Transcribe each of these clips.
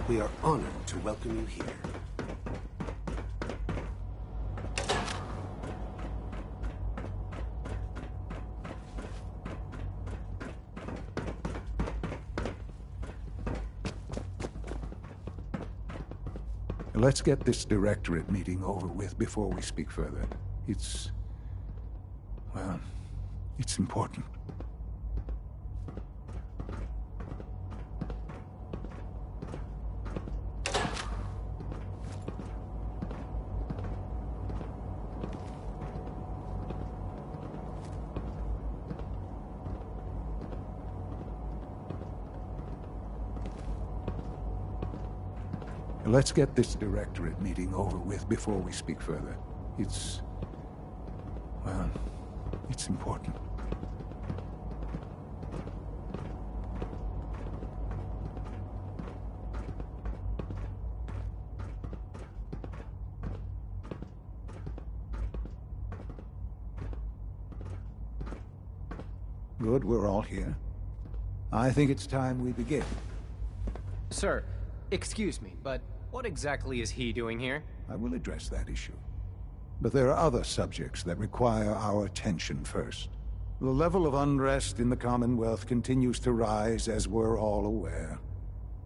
We are honored to welcome you here. Let's get this Directorate meeting over with before we speak further. Well, it's important. Let's get this Directorate meeting over with before we speak further. Well, it's important. Good, we're all here. I think it's time we begin. Sir, excuse me, but what exactly is he doing here? I will address that issue. But there are other subjects that require our attention first. The level of unrest in the Commonwealth continues to rise, as we're all aware.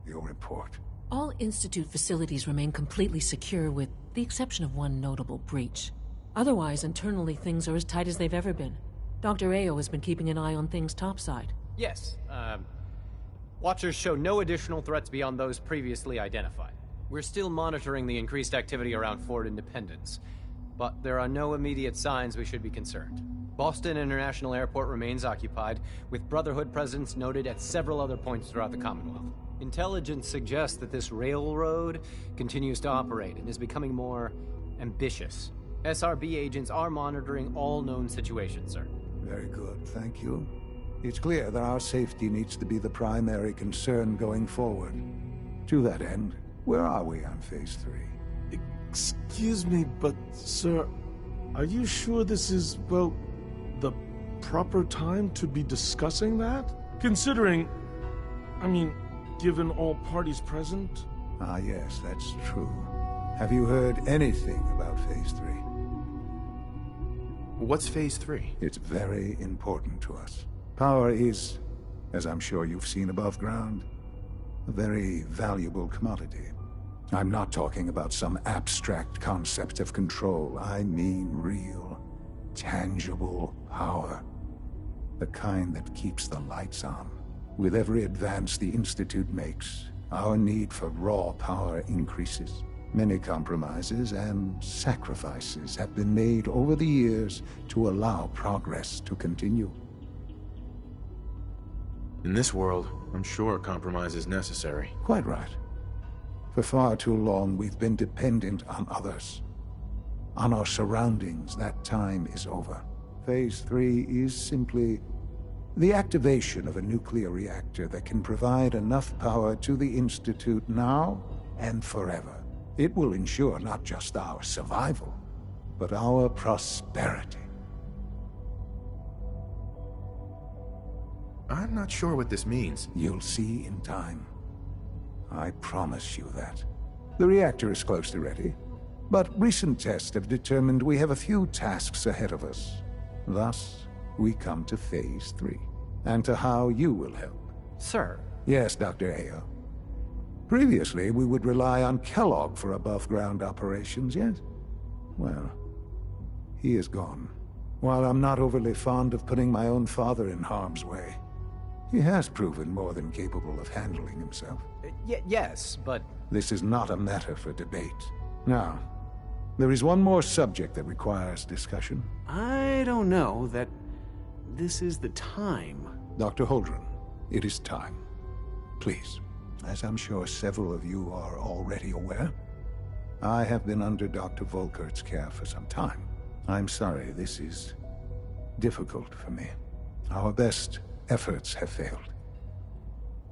Your report. All Institute facilities remain completely secure with the exception of one notable breach. Otherwise, internally things are as tight as they've ever been. Dr. Ayo has been keeping an eye on things topside. Yes, Watchers show no additional threats beyond those previously identified. We're still monitoring the increased activity around Fort Independence, but there are no immediate signs we should be concerned. Boston International Airport remains occupied, with Brotherhood presence noted at several other points throughout the Commonwealth. Intelligence suggests that this railroad continues to operate and is becoming more ambitious. SRB agents are monitoring all known situations, sir. Very good, thank you. It's clear that our safety needs to be the primary concern going forward. To that end, where are we on Phase 3? Excuse me, but, sir, are you sure this is, well, the proper time to be discussing that? Considering, given all parties present? Ah, yes, that's true. Have you heard anything about Phase 3? What's Phase 3? It's very important to us. Power is, as I'm sure you've seen above ground, a very valuable commodity. I'm not talking about some abstract concept of control. I mean real, tangible power. The kind that keeps the lights on. With every advance the Institute makes, our need for raw power increases. Many compromises and sacrifices have been made over the years to allow progress to continue. In this world, I'm sure compromise is necessary. Quite right. For far too long, we've been dependent on others. On our surroundings. That time is over. Phase 3 is simply the activation of a nuclear reactor that can provide enough power to the Institute now and forever. It will ensure not just our survival, but our prosperity. I'm not sure what this means. You'll see in time. I promise you that. The reactor is close to ready, but recent tests have determined we have a few tasks ahead of us. Thus, we come to Phase 3, and to how you will help. Sir. Yes, Dr. Ayo. Previously, we would rely on Kellogg for above-ground operations, yes? Well, he is gone. While I'm not overly fond of putting my own father in harm's way, he has proven more than capable of handling himself. Yes, but... This is not a matter for debate. Now, there is one more subject that requires discussion. I don't know that this is the time. Dr. Holdren, it is time. Please, as I'm sure several of you are already aware, I have been under Dr. Volkert's care for some time. I'm sorry, this is difficult for me. Our best efforts have failed.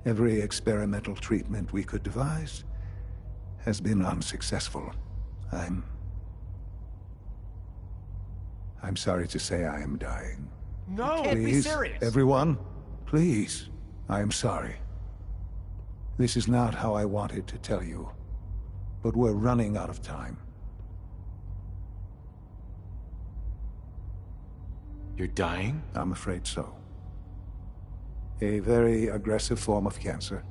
Every experimental treatment we could devise has been unsuccessful. I'm sorry to say I am dying. No! Can't be Please, serious. everyone, please, I am sorry. This is not how I wanted to tell you, but we're running out of time. You're dying? I'm afraid so. A very aggressive form of cancer.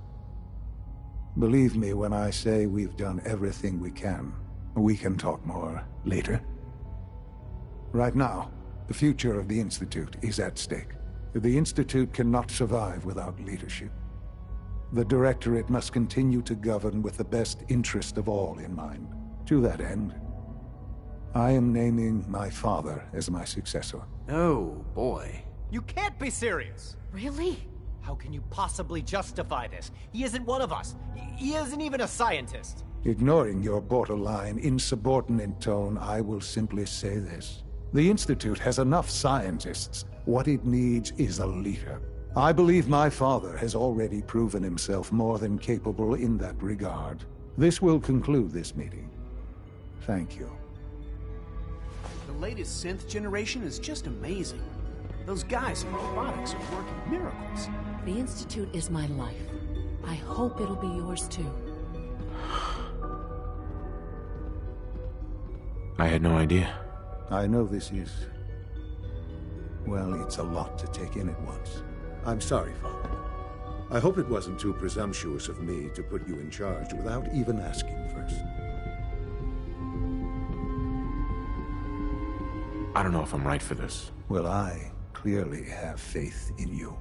Believe me when I say we've done everything we can. We can talk more later. Right now, the future of the Institute is at stake. The Institute cannot survive without leadership. The Directorate must continue to govern with the best interest of all in mind. To that end, I am naming my father as my successor. Oh, boy. You can't be serious! Really? How can you possibly justify this? He isn't one of us. He isn't even a scientist. Ignoring your borderline, insubordinate tone, I will simply say this. The Institute has enough scientists. What it needs is a leader. I believe my father has already proven himself more than capable in that regard. This will conclude this meeting. Thank you. The latest synth generation is just amazing. Those guys in robotics are working miracles. The Institute is my life. I hope it'll be yours too. I had no idea. I know this is... well, it's a lot to take in at once. I'm sorry, Father. I hope it wasn't too presumptuous of me to put you in charge without even asking first. I don't know if I'm right for this. Well, I clearly have faith in you.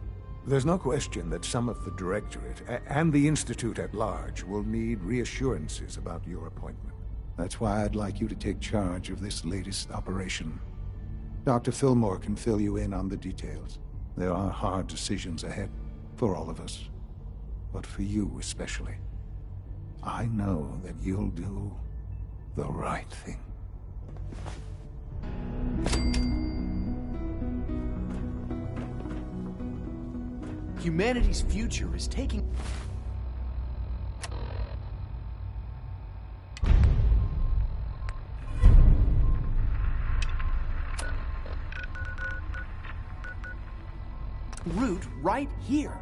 There's no question that some of the Directorate and the Institute at large will need reassurances about your appointment. That's why I'd like you to take charge of this latest operation. Dr. Fillmore can fill you in on the details. There are hard decisions ahead for all of us, but for you especially. I know that you'll do the right thing. Humanity's future is taking... route right here.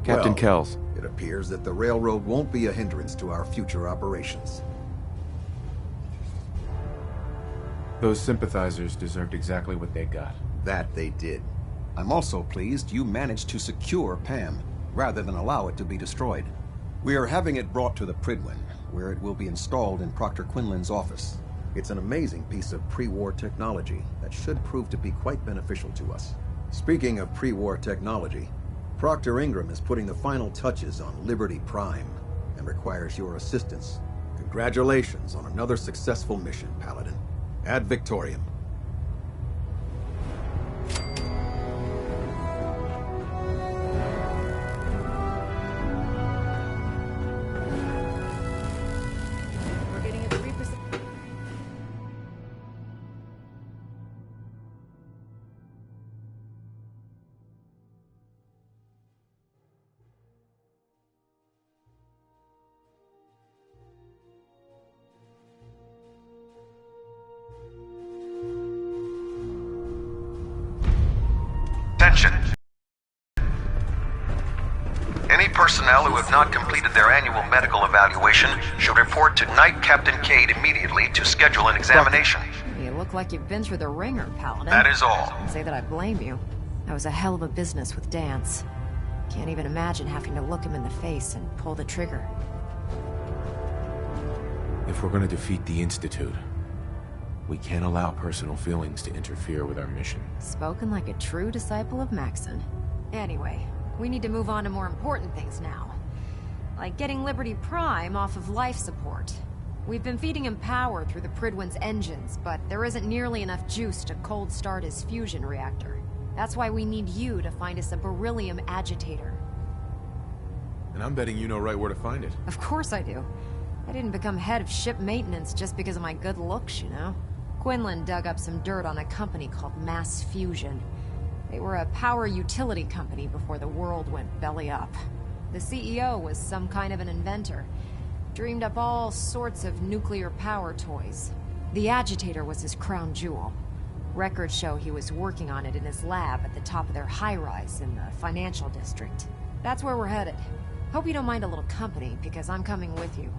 Captain Well, Kells. It appears that the railroad won't be a hindrance to our future operations. Those sympathizers deserved exactly what they got. That they did. I'm also pleased you managed to secure Pam, rather than allow it to be destroyed. We are having it brought to the Prydwen, where it will be installed in Proctor Quinlan's office. It's an amazing piece of pre-war technology that should prove to be quite beneficial to us. Speaking of pre-war technology, Proctor Ingram is putting the final touches on Liberty Prime and requires your assistance. Congratulations on another successful mission, Paladin. Ad Victoriam. We're getting a 3%. Attention. Any personnel who have not completed their annual medical evaluation should report to Knight Captain Cade immediately to schedule an examination. You look like you've been through the ringer, Paladin. That is all. I'd say that I blame you. That was a hell of a business with Dance. Can't even imagine having to look him in the face and pull the trigger. If we're gonna defeat the Institute, we can't allow personal feelings to interfere with our mission. Spoken like a true disciple of Maxon. Anyway, we need to move on to more important things now. Like getting Liberty Prime off of life support. We've been feeding him power through the Prydwen's engines, but there isn't nearly enough juice to cold start his fusion reactor. That's why we need you to find us a beryllium agitator. And I'm betting you know right where to find it. Of course I do. I didn't become head of ship maintenance just because of my good looks, you know? Quinlan dug up some dirt on a company called Mass Fusion. They were a power utility company before the world went belly up. The CEO was some kind of an inventor. Dreamed up all sorts of nuclear power toys. The agitator was his crown jewel. Records show he was working on it in his lab at the top of their high-rise in the financial district. That's where we're headed. Hope you don't mind a little company, because I'm coming with you.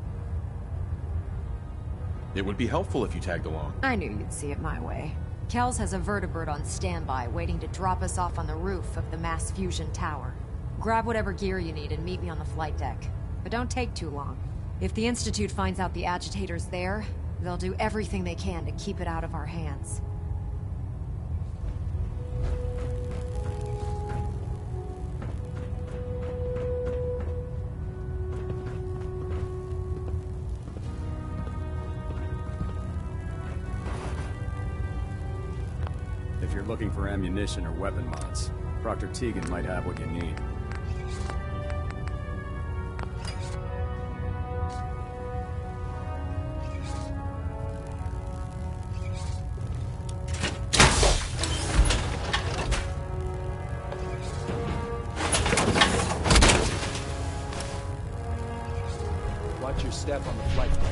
It would be helpful if you tagged along. I knew you'd see it my way. Kells has a vertibird on standby, waiting to drop us off on the roof of the Mass Fusion Tower. Grab whatever gear you need and meet me on the flight deck. But don't take too long. If the Institute finds out the agitator's there, they'll do everything they can to keep it out of our hands. If you're looking for ammunition or weapon mods, Proctor Tegan might have what you need. Watch your step on the flight deck.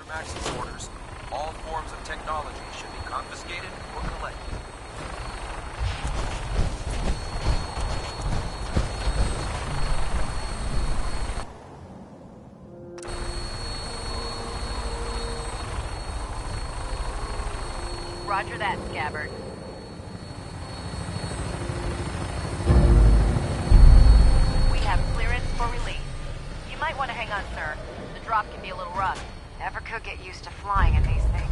Max's orders, all forms of technology should be confiscated or collected. Roger that, Scabbard. We have clearance for release. You might want to hang on, sir. The drop can be a little rough. Never could get used to flying in these things.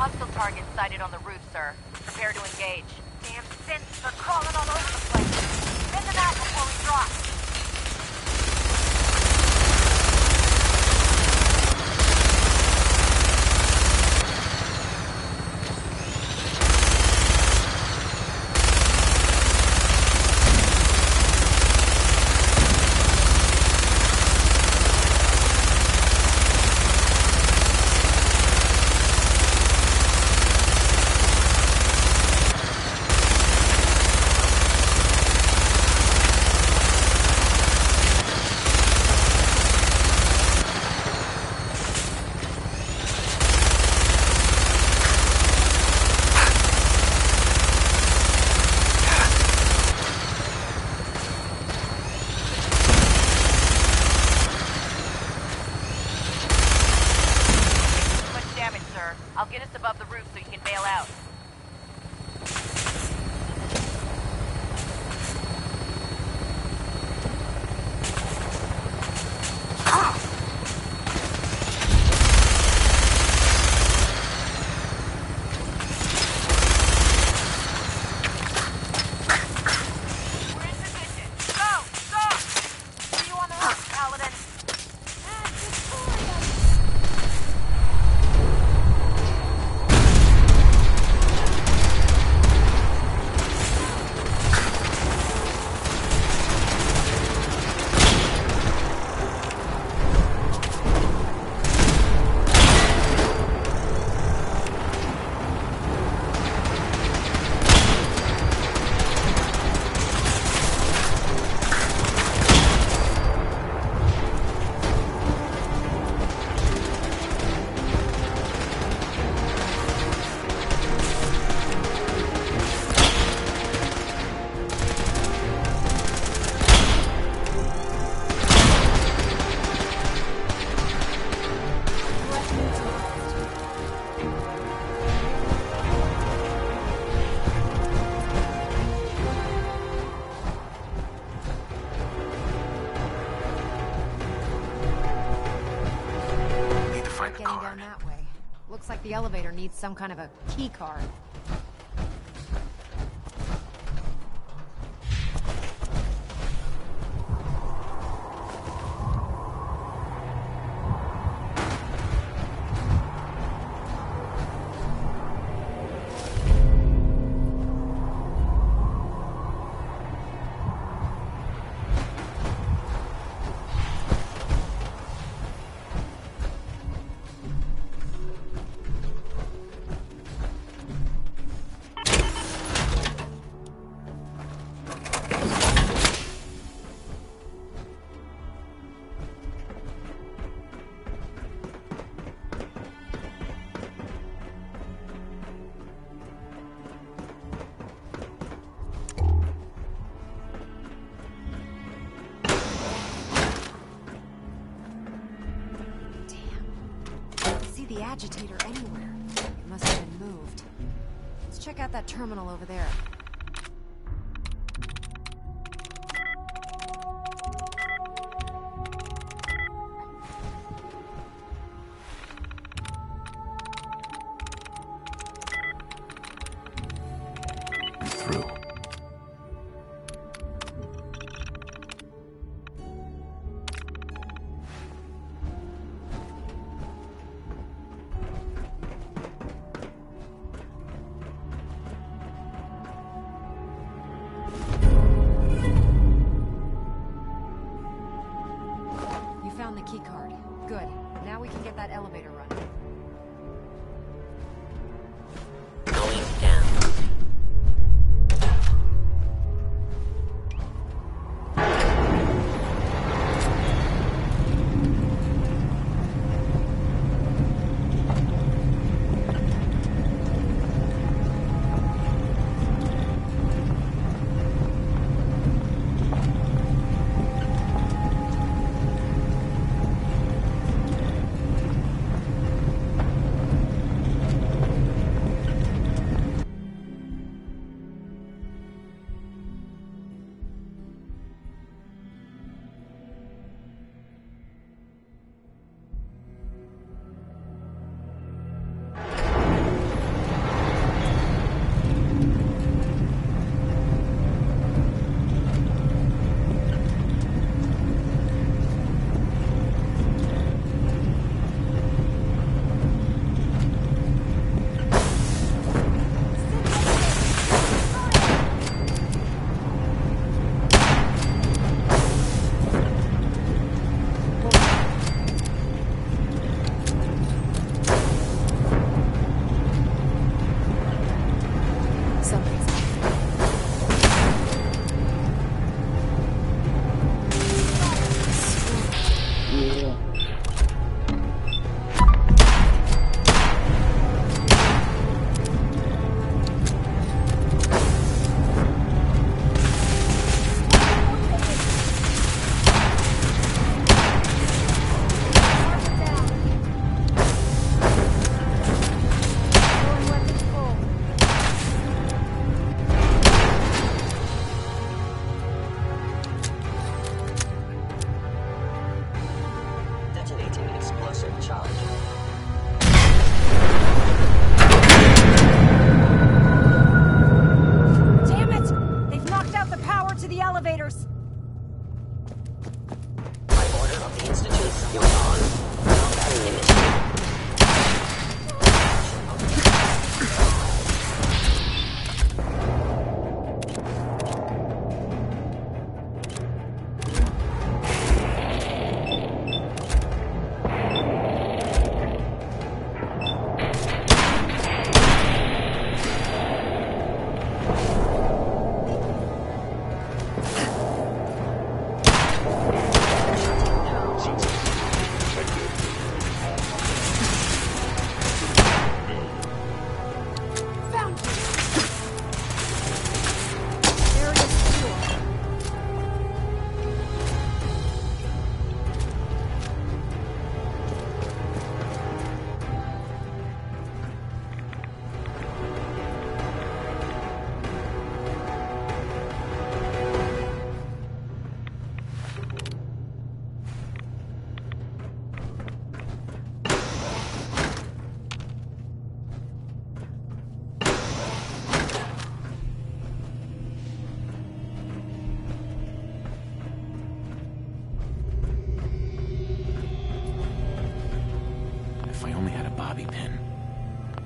Hostile targets sighted on the roof, sir. Prepare to engage. Damn synths are crawling all over the place. Send them out before we drop. I'll get us above the roof so you can bail out. We're in position. Go! Go! See you on the roof, Paladin. Getting down that way. Looks like the elevator needs some kind of a key card. The agitator anywhere. It must have been moved. Let's check out that terminal over there. Through.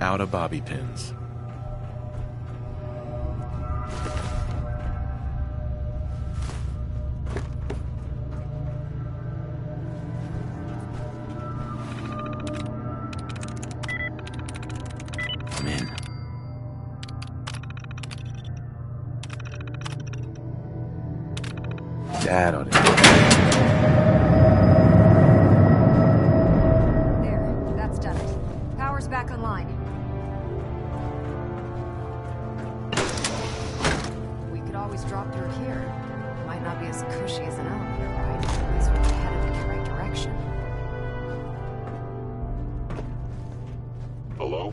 out of bobby pins. I'm in. Dad on it. There, that's done it. Power's back online. We could always drop through here. Might not be as cushy as an elevator ride, but at least we'll be headed in the right direction. Hello?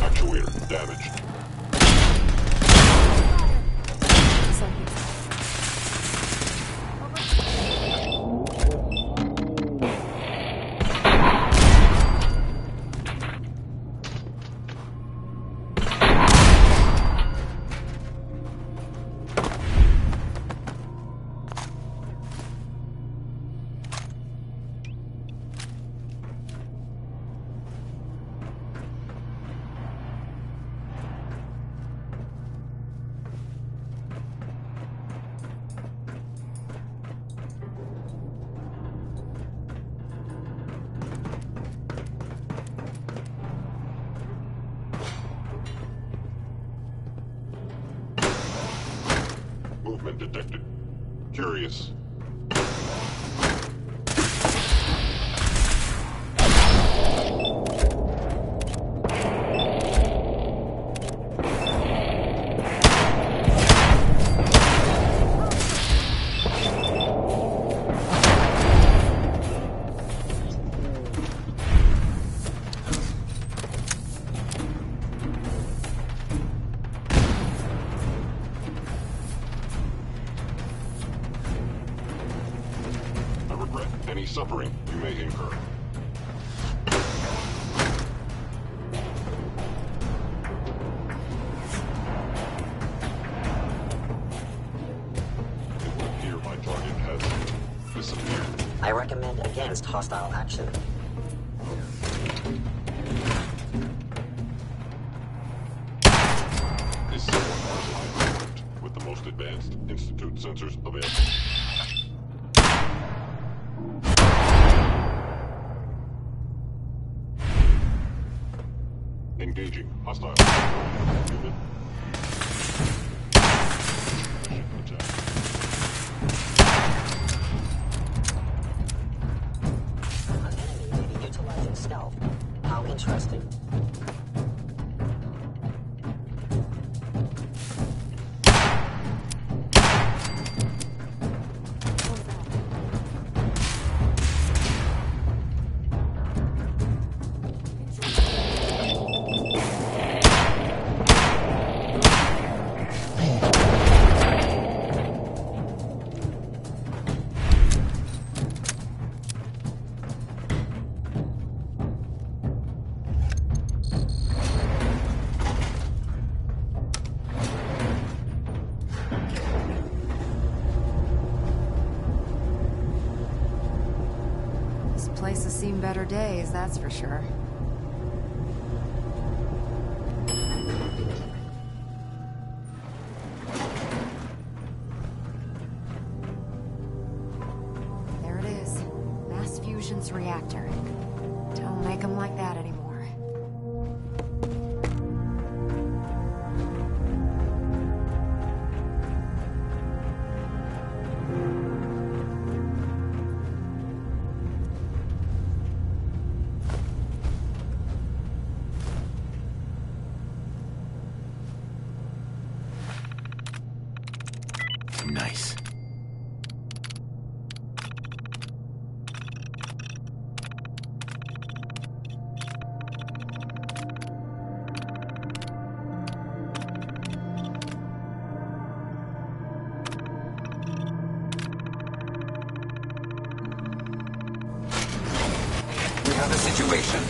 Actuator damaged. Movement detected. Curious. Any suffering you may incur. It would appear my target has disappeared. I recommend against hostile action. Is someone online equipped with the most advanced Institute sensors available? Engaging hostile unit. An enemy may be utilizing stealth. How interesting. This place has seen better days, that's for sure. There it is. Mass Fusion's reactor. Don't make them like that anymore. Nice. We have a situation.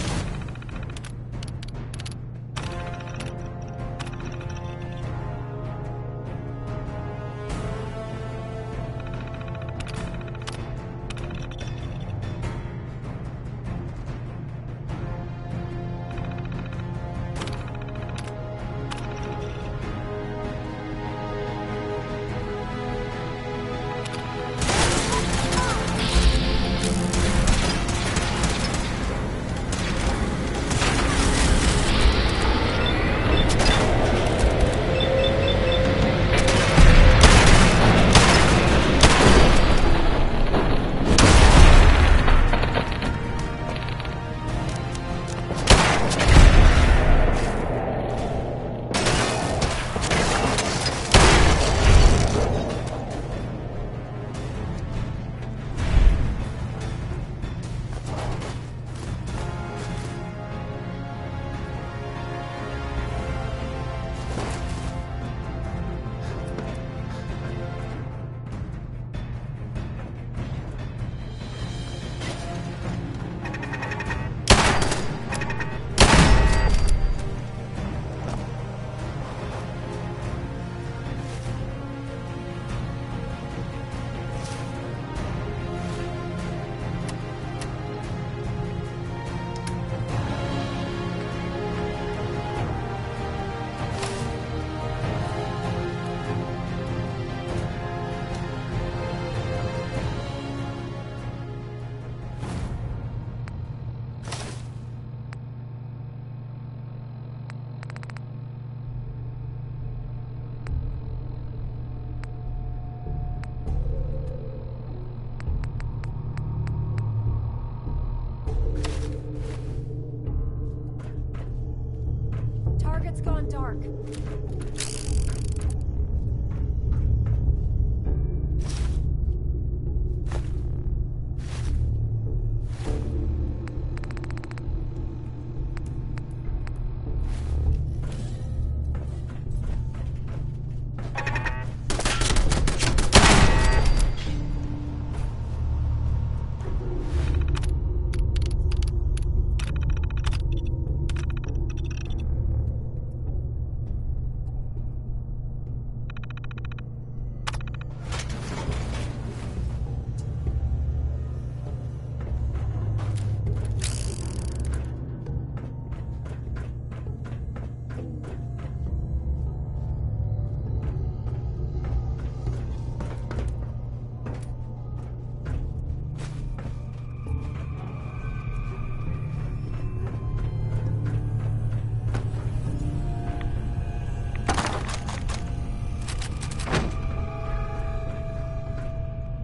Target's gone dark.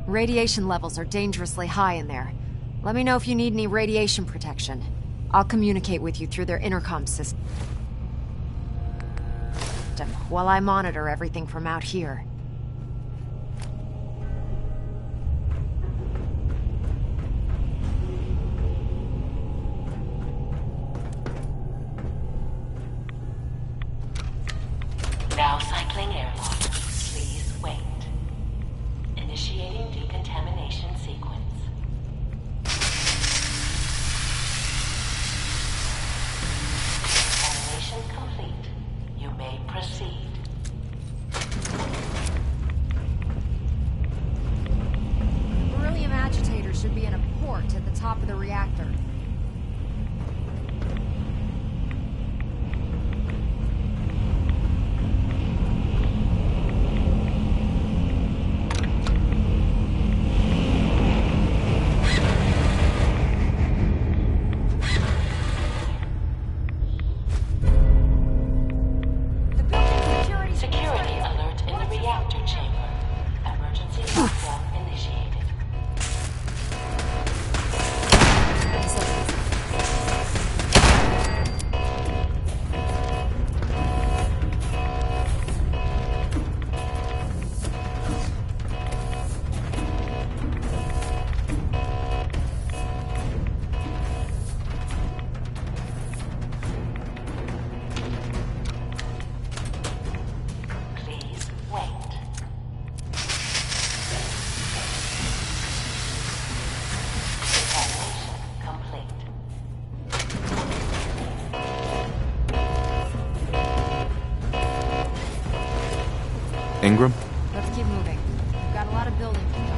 Radiation levels are dangerously high in there. Let me know if you need any radiation protection. I'll communicate with you through their intercom system while I monitor everything from out here. Now cycling airlock. Please wait. Initiating decontamination sequence. Decontamination complete. You may proceed. The beryllium agitator should be in a port at the top of the reactor. Security alert in the reactor chamber. Emergency lockdown initiated. Please wait. Decontamination complete. Ingram? Let's keep moving. We've got a lot of building to cover.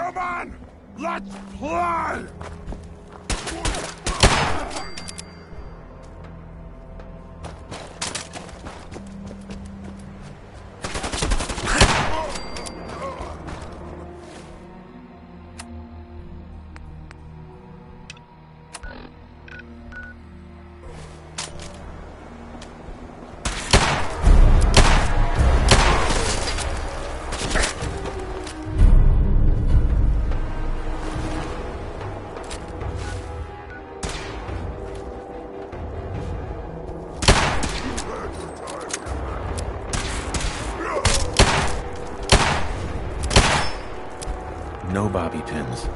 Come on! Let's play! No bobby pins.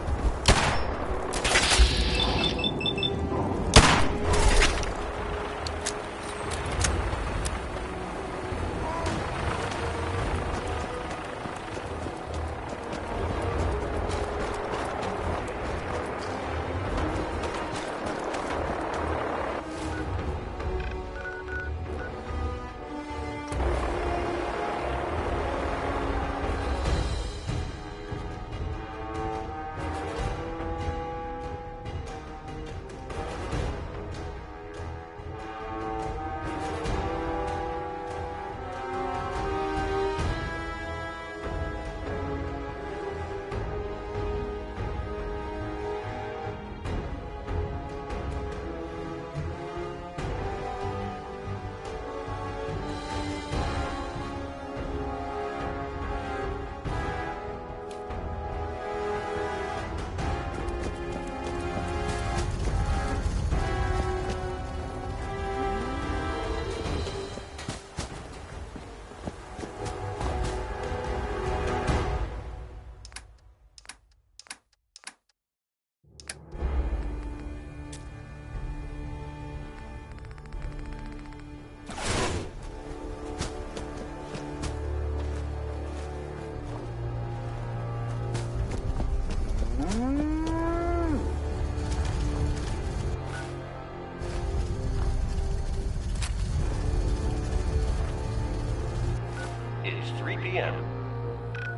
It's 3 p.m.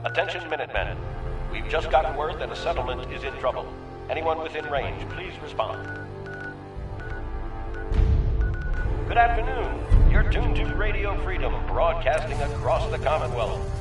Attention, Minutemen. We've just gotten word that a settlement is in trouble. Anyone within range, please respond. Good afternoon. You're tuned to Radio Freedom, broadcasting across the Commonwealth.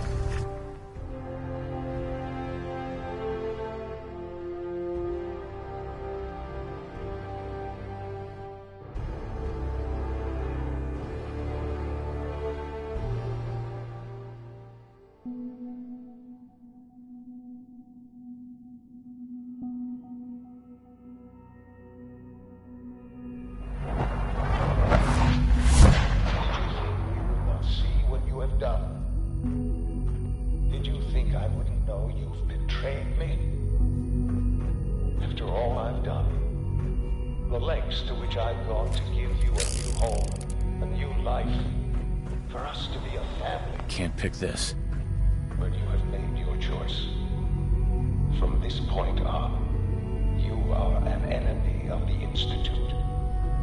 Can't pick this. But you have made your choice. From this point on, you are an enemy of the Institute.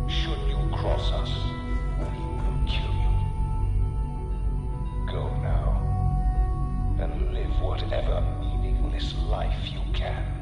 Should you cross us, we will kill you. Go now, and live whatever meaningless life you can.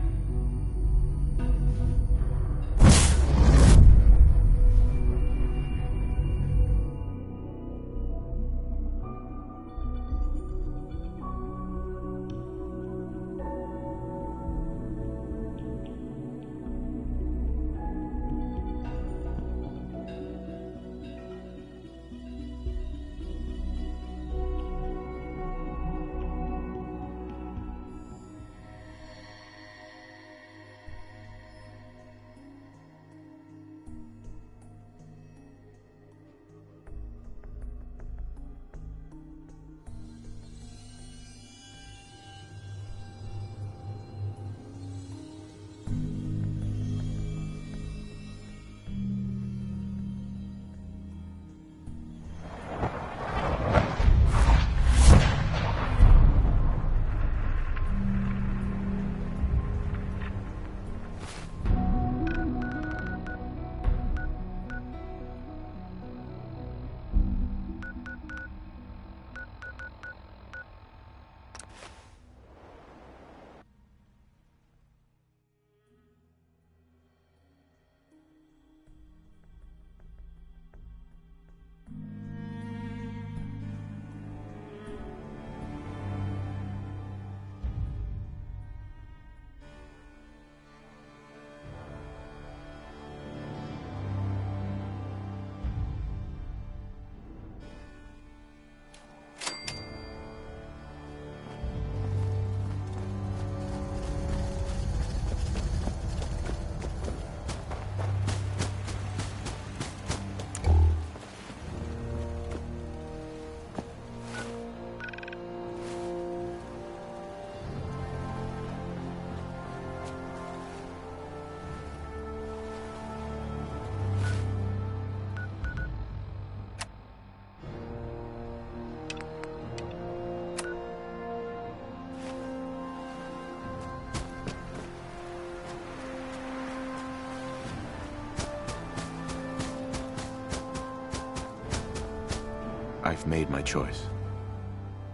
I've made my choice.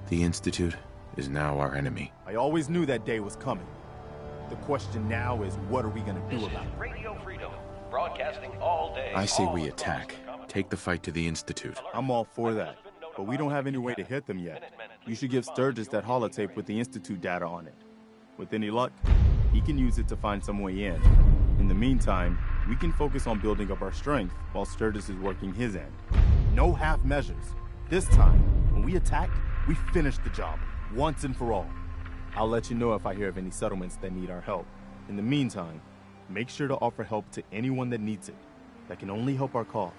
The Institute is now our enemy. I always knew that day was coming. The question now is, what are we gonna do about it? Radio Freedom, broadcasting all day. I say we attack. Take the fight to the Institute. I'm all for that, but we don't have any way to hit them yet. You should give Sturgis that holotape with the Institute data on it. With any luck, he can use it to find some way in. In the meantime, we can focus on building up our strength while Sturgis is working his end. No half measures. This time, when we attack, we finish the job, once and for all. I'll let you know if I hear of any settlements that need our help. In the meantime, make sure to offer help to anyone that needs it. That can only help our cause.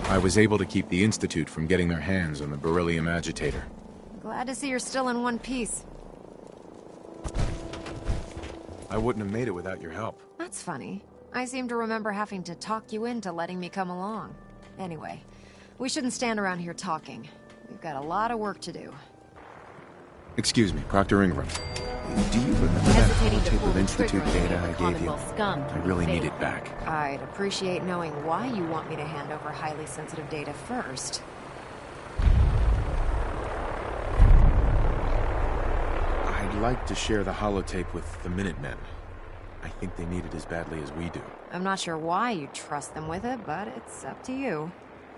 I was able to keep the Institute from getting their hands on the beryllium agitator. Glad to see you're still in one piece. I wouldn't have made it without your help. That's funny. I seem to remember having to talk you into letting me come along. Anyway, we shouldn't stand around here talking. We've got a lot of work to do. Excuse me, Proctor Ingram. Do you remember that holotape of Institute data I gave you? I really need it back. I'd appreciate knowing why you want me to hand over highly sensitive data first. I'd like to share the holotape with the Minutemen. I think they need it as badly as we do. I'm not sure why you trust them with it, but it's up to you.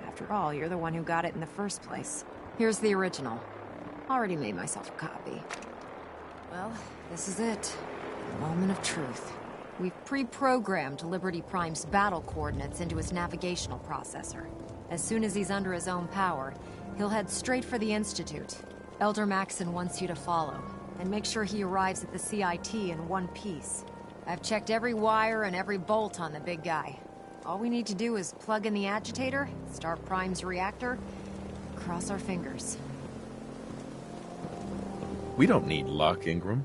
After all, you're the one who got it in the first place. Here's the original. Already made myself a copy. Well, this is it. The moment of truth. We've pre-programmed Liberty Prime's battle coordinates into his navigational processor. As soon as he's under his own power, he'll head straight for the Institute. Elder Maxson wants you to follow, and make sure he arrives at the CIT in one piece. I've checked every wire and every bolt on the big guy. All we need to do is plug in the agitator, start Prime's reactor, and cross our fingers. We don't need luck, Ingram.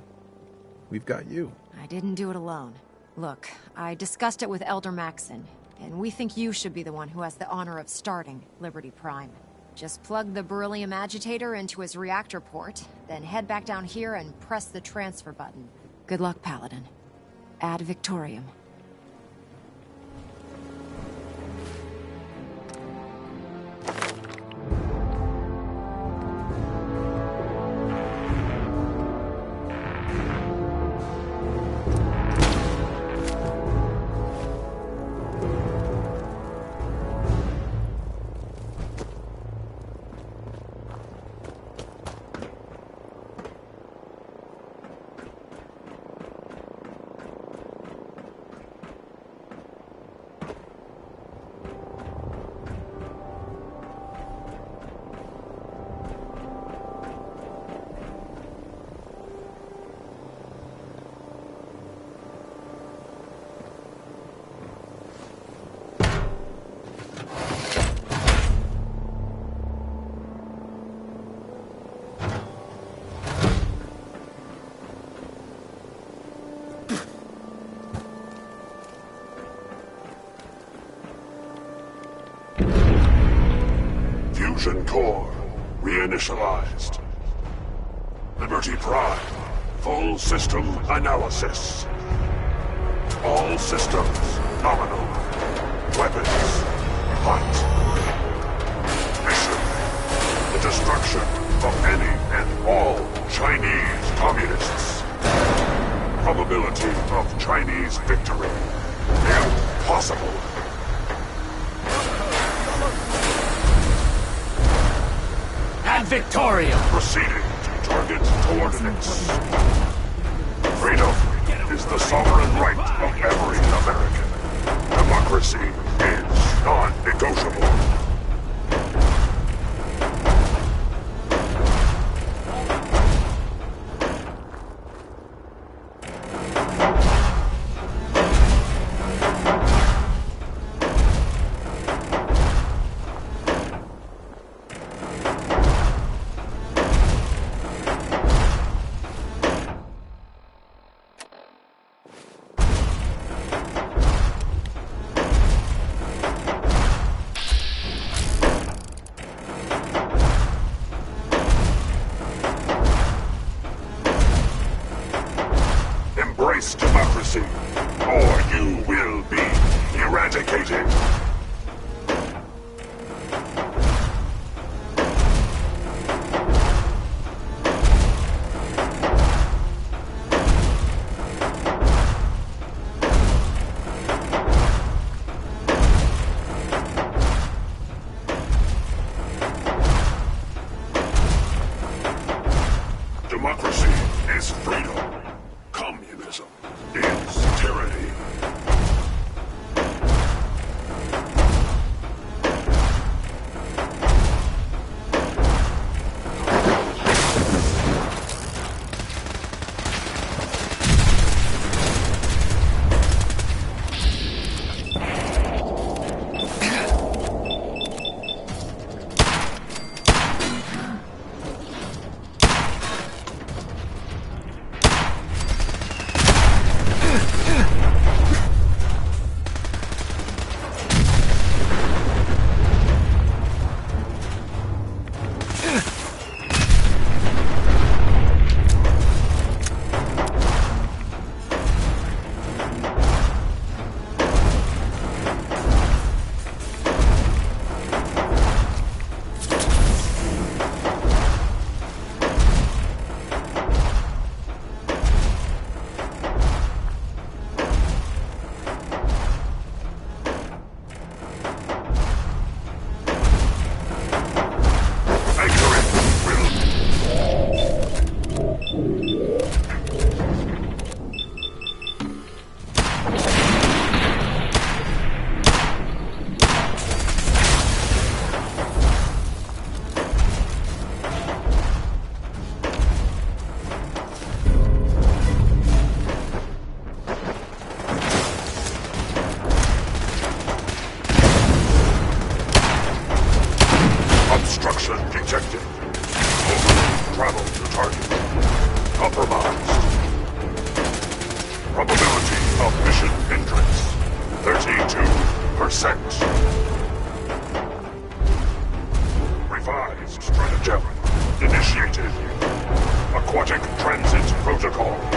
We've got you. I didn't do it alone. Look, I discussed it with Elder Maxson, and we think you should be the one who has the honor of starting Liberty Prime. Just plug the beryllium agitator into his reactor port, then head back down here and press the transfer button. Good luck, Paladin. Ad Victoriam. Fusion core reinitialized. Liberty Prime, full system analysis. All systems nominal. weapons. Hunt. Mission. The destruction of any and all Chinese communists. Probability of Chinese victory. Impossible. Ad Victoriam! Proceeding to target coordinates. Freedom is the sovereign right of every American. Democracy is non-negotiable. Embrace democracy, or you will be eradicated. Democracy is freedom. Communism is tyranny. Obstruction detected. Overland travel to target. Compromised. Probability of mission entrance. 32%. Revised stratagem initiated. Aquatic transit protocol.